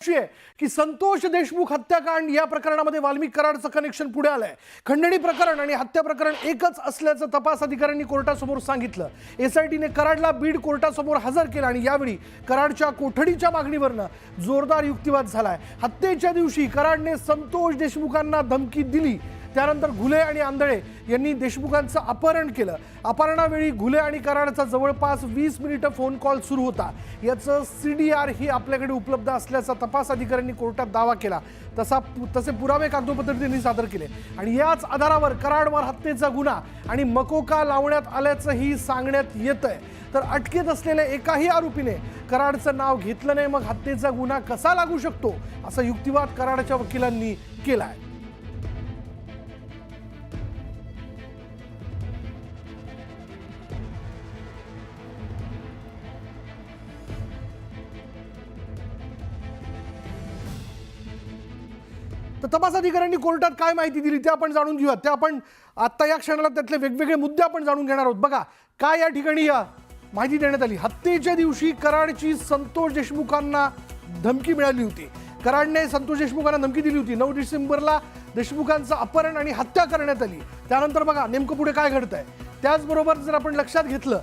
की संतोष देशमुख हत्याकांड या प्रकरणामध्ये वाल्मिक कराडचं कनेक्शन पुढे आलंय। खंडणी प्रकरण आणि हत्या प्रकरण एकच असल्याचं तपास अधिकाऱ्यांनी कोर्टासमोर सांगितलं। एसआयटीने कराडला बीड कोर्टासमोर हजर केलं आणि यावेळी कराडच्या कोठडीच्या मागणीवरनं जोरदार युक्तिवाद झालाय। हत्येच्या दिवशी कराडने संतोष देशमुखांना धमकी दिली, त्यानंतर घुले आणि आंधळे यांनी देशमुखांचं अपहरण केलं। अपहरणावेळी घुले आणि कराडचा जवळपास 20 मिनिटं फोन कॉल सुरू होता। याचं सीडीआर ही आपल्याकडे उपलब्ध असल्याचा तपास अधिकाऱ्यांनी कोर्टात दावा केला। तसे पुरावे कागदोपत्री त्यांनी सादर केले आणि याच आधारावर कराडवर हत्येचा गुन्हा आणि मकोका लावण्यात आल्याचंही सांगण्यात येतंय। तर अटकेत असलेल्या एकाही आरोपीने कराडचं नाव घेतलं नाही, मग हत्येचा गुन्हा कसा लागू शकतो असा युक्तिवाद कराडच्या वकिलांनी केलाय। तर तपास अधिकाऱ्यांनी कोर्टात काय माहिती दिली ते आपण जाणून घेऊया। ते आपण आता या क्षणाला त्यातले वेगवेगळे मुद्दे आपण जाणून घेणार आहोत। बघा काय या ठिकाणी माहिती देण्यात आली। हत्येच्या दिवशी कराडची संतोष देशमुखांना धमकी मिळाली होती। कराडने संतोष देशमुखांना धमकी दिली होती। 9 डिसेंबरला देशमुखांचं अपहरण आणि हत्या करण्यात आली। त्यानंतर बघा नेमकं पुढे काय घडतंय। त्याचबरोबर जर आपण लक्षात घेतलं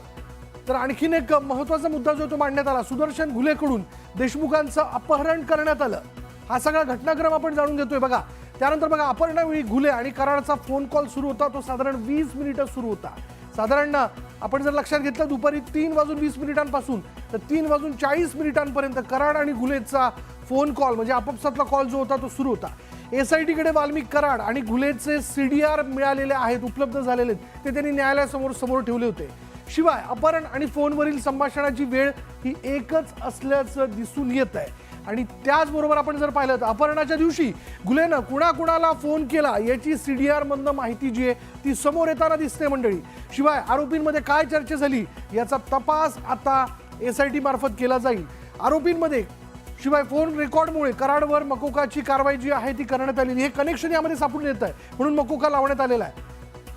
तर आणखीन एक महत्त्वाचा मुद्दा जो तो मांडण्यात आला। सुदर्शन घुलेकडून देशमुखांचं अपहरण करण्यात आलं। हा सगळा घटनाक्रम आपण जाणून घेतोय। बघा त्यानंतर बघा अपहरणावेळी घुले आणि कराडचा फोन कॉल सुरू होता, तो साधारण 20 मिनिटं सुरू होता। साधारण आपण जर लक्षात घेतलं दुपारी 3:20 पासून तर 3:40 कराड आणि घुलेचा फोन कॉल म्हणजे आपापसातला कॉल जो होता तो सुरू होता। एसआयटीकडे वाल्मिक कराड आणि घुलेचे सीडीआर मिळालेले आहेत, उपलब्ध झालेले आहेत, ते त्यांनी न्यायालयासमोर ठेवले होते। शिवाय अपहरण आणि फोनवरील संभाषणाची वेळ ही एकच असल्याचं दिसून येत आहे। आणि त्याचबरोबर आपण जर पाहिलं तर अपहरणाच्या दिवशी घुलेनं कुणाकुणाला फोन केला याची सीडीआर मधनं माहिती जी आहे ती समोर येताना दिसते मंडळी। शिवाय आरोपींमध्ये काय चर्चा झाली याचा तपास आता एसआयटी मार्फत केला जाईल। आरोपींमध्ये शिवाय फोन रेकॉर्डमुळे कराडवर मकोकाची कारवाई जी आहे ती करण्यात आलेली, हे कनेक्शन यामध्ये सापडून येत आहे, म्हणून मकोका लावण्यात आलेला आहे।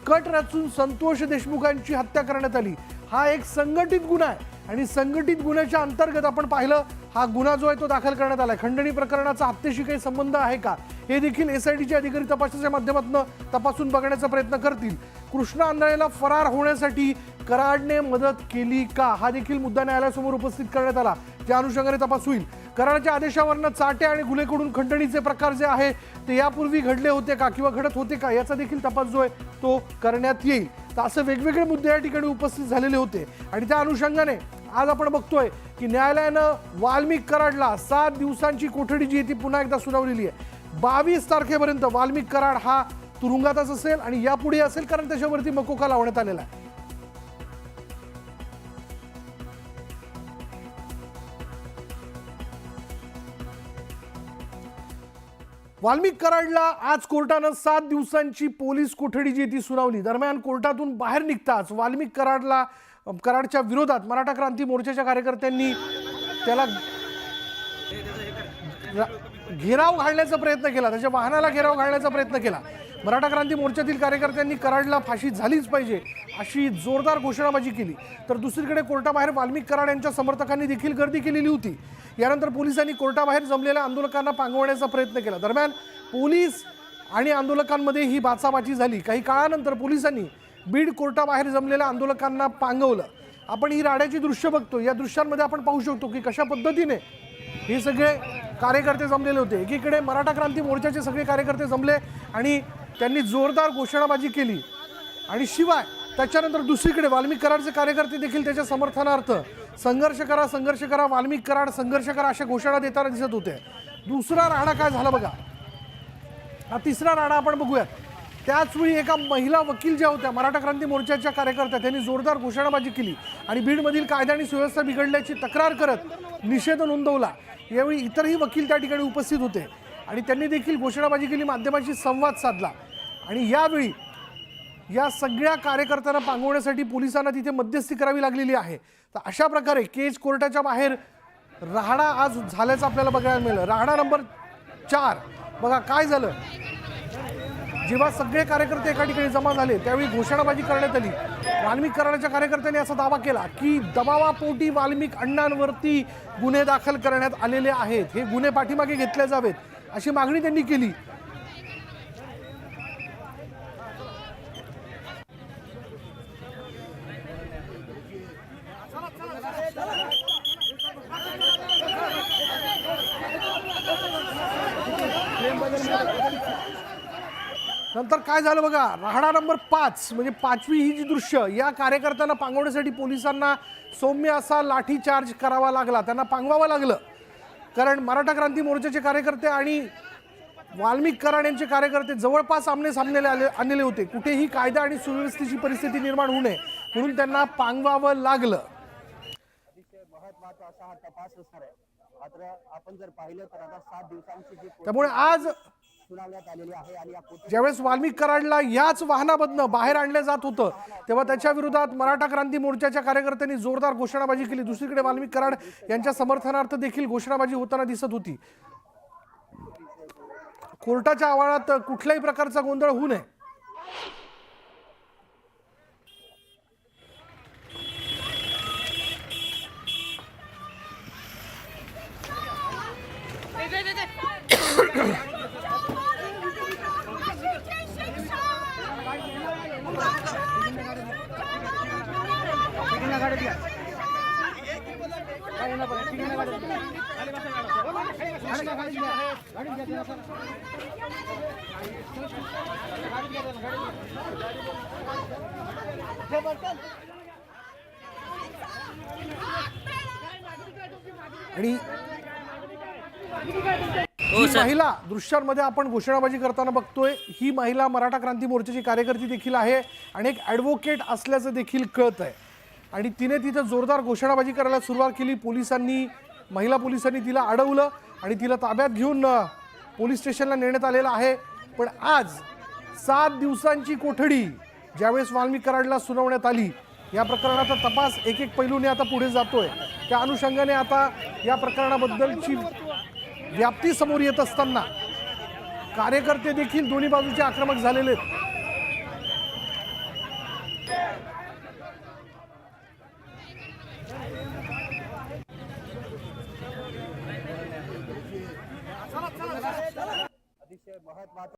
कट रचून संतोष देशमुखांची हत्या करण्यात आली, हा एक संघटित गुन्हा आहे आणि संघटित गुन्ह्याच्या अंतर्गत आपण पाहिलं हा गुन्हा जो आहे तो दाखल करण्यात आला। खंडणी प्रकरणाचा हत्येशी काही संबंध आहे का हे देखील एसआयटीचे अधिकारी तपासाच्या माध्यमातून तपासून बघण्याचा प्रयत्न करतील। कृष्णा आंधळेला फरार होण्यासाठी कराडने मदत केली का हा देखील मुद्दा न्यायालयासमोर उपस्थित करण्यात आला, त्या अनुषंगाने तपास होईल। कराडच्या आदेशावरनं चाटे आणि घुलेकडून खंडणीचे प्रकार जे आहे ते यापूर्वी घडले होते का किंवा घडत होते का याचा देखील तपास जो आहे तो करण्यात येईल। तर असे वेगवेगळे मुद्दे या ठिकाणी उपस्थित झालेले होते आणि त्या अनुषंगाने आज आपण बघतोय की न्यायालयानं वाल्मिक कराडला 7 दिवसांची कोठडी जी ती पुन्हा एकदा सुनावलेली आहे। 22 तारखेपर्यंत वाल्मिक कराड हा तुरुंगातच असेल आणि यापुढे असेल, कारण त्याच्यावरती मकोका लावण्यात आलेला आहे। वाल्मिक कराडला आज कोर्टानं 7 दिवसांची पोलीस कोठडी जी ती सुनावली। दरम्यान कोर्टातून बाहेर निघताच वाल्मिक कराडच्या विरोधात मराठा क्रांती मोर्चाच्या कार्यकर्त्यांनी त्याला घेराव घालण्याचा प्रयत्न केला, त्याच्या वाहनाला घेराव घालण्याचा प्रयत्न केला। मराठा क्रांती मोर्चातील कार्यकर्त्यांनी कराडला फाशी झालीच पाहिजे अशी जोरदार घोषणाबाजी केली। तर दुसरीकडे कोर्टाबाहेर वाल्मिक कराड यांच्या समर्थकांनी देखील गर्दी केलेली होती। यानंतर पोलिसांनी कोर्टाबाहेर जमलेल्या आंदोलकांना पांगवण्याचा प्रयत्न केला। दरम्यान पोलीस आणि आंदोलकांमध्ये ही बाचाबाची झाली। काही काळानंतर पोलिसांनी बीड कोर्टाबाहेर जमलेल्या आंदोलकांना पांगवलं। आपण ही राड्याची दृश्य बघतो, या दृश्यांमध्ये आपण पाहू शकतो की कशा पद्धतीने हे सगळे कार्यकर्ते जमलेले होते। एकीकडे मराठा क्रांती मोर्चाचे सगळे कार्यकर्ते जमले आणि त्यांनी जोरदार घोषणाबाजी केली आणि शिवाय त्याच्यानंतर दुसरीकडे वाल्मिक कराडचे कार्यकर्ते देखील त्याच्या समर्थनार्थ संघर्ष करा वाल्मिक कराड संघर्ष करा अशा घोषणा देताना दिसत होते। दुसरा राडा काय झाला बघा, हा तिसरा राडा आपण बघूयात। त्याचवेळी एका महिला वकील ज्या होत्या मराठा क्रांती मोर्चाच्या कार्यकर्त्या त्यांनी जोरदार घोषणाबाजी केली आणि बीडमधील कायदा आणि सुव्यवस्था बिघडल्याची तक्रार करत निषेध नोंदवला। यावेळी इतरही वकील त्या ठिकाणी उपस्थित होते आणि त्यांनी देखील घोषणाबाजी केली, माध्यमांशी संवाद साधला आणि यावेळी या सगळ्या कार्यकर्त्यांना पांगवण्यासाठी पोलिसांना तिथे मध्यस्थी करावी लागलेली आहे। तर अशा प्रकारे केज कोर्टाच्या बाहेर राहडा आज झाल्याचं आपल्याला बघायला मिळालं। राहडा नंबर 4 बघा काय झालं। जेव्हा सगळे कार्यकर्ते एका ठिकाणी जमा झाले त्यावेळी घोषणाबाजी करण्यात आली। वाल्मिक कराडच्या कार्यकर्त्यांनी असा दावा केला की दबावापोटी वाल्मिक अण्णांवरती गुन्हे दाखल करण्यात आलेले आहेत, हे गुन्हे पाठीमागे घेतले जावेत अशी मागणी त्यांनी केली। नंतर काय झालं बघा, राहडा नंबर 5 म्हणजे 5वी ही जी दृश्य, या कार्यकर्त्यांना पांगवण्यासाठी पोलिसांना सौम्य असा लाठीचार्ज करावा लागला, त्यांना पांगवावं लागलं। कारण मराठा क्रांती मोर्चाचे कार्यकर्ते आणि वाल्मिक कराड यांचे कार्यकर्ते जवळपास आमने सामने आलेले होते, कुठेही कायदा आणि सुव्यवस्थेची परिस्थिती निर्माण होऊ नये म्हणून त्यांना पांगवावं लागलं। महत्त्वाचा असा हा तपास असणार आहे। मात्र आपण जर पाहिलं तर आता 7 दिवसांची जी त्यामुळे आज सुनावण्यात आलेली आहे आणि या ज्यावेळेस वाल्मिक कराडला याच वाहनामधनं बाहेर आणलं जात होतं तेव्हा त्याच्या विरोधात मराठा क्रांती मोर्चाच्या कार्यकर्त्यांनी जोरदार घोषणाबाजी केली। दुसरीकडे वाल्मिक कराड यांच्या समर्थनार्थ देखील घोषणाबाजी होताना दिसत होती। कोर्टाच्या आवारात कुठल्याही प्रकारचा गोंधळ होऊ नये आणि ही महिला दृश्यांमध्ये आपण घोषणाबाजी करताना बघतोय, ही महिला मराठा क्रांती मोर्चाची कार्यकर्ती देखील आहे आणि एक ॲडव्होकेट असल्याचं देखील कळत आहे। आणि तिने तिथं जोरदार घोषणाबाजी करायला सुरुवात केली। महिला पोलिसांनी तिला अडवलं आणि तिला ताब्यात घेऊन पोलीस स्टेशनला नेण्यात आलेलं आहे। पण आज 7 दिवसांची कोठडी ज्यावेळेस वाल्मिक कराडला सुनावण्यात आली, या प्रकरणाचा तपास एक एक पैलूने आता पुढे जातोय। त्या अनुषंगाने आता या प्रकरणाबद्दलची व्याप्ती समोर येत असताना कार्यकर्ते देखील दोन्ही बाजूचे आक्रमक झालेले आहेत। अतिशय महत्त्वाचा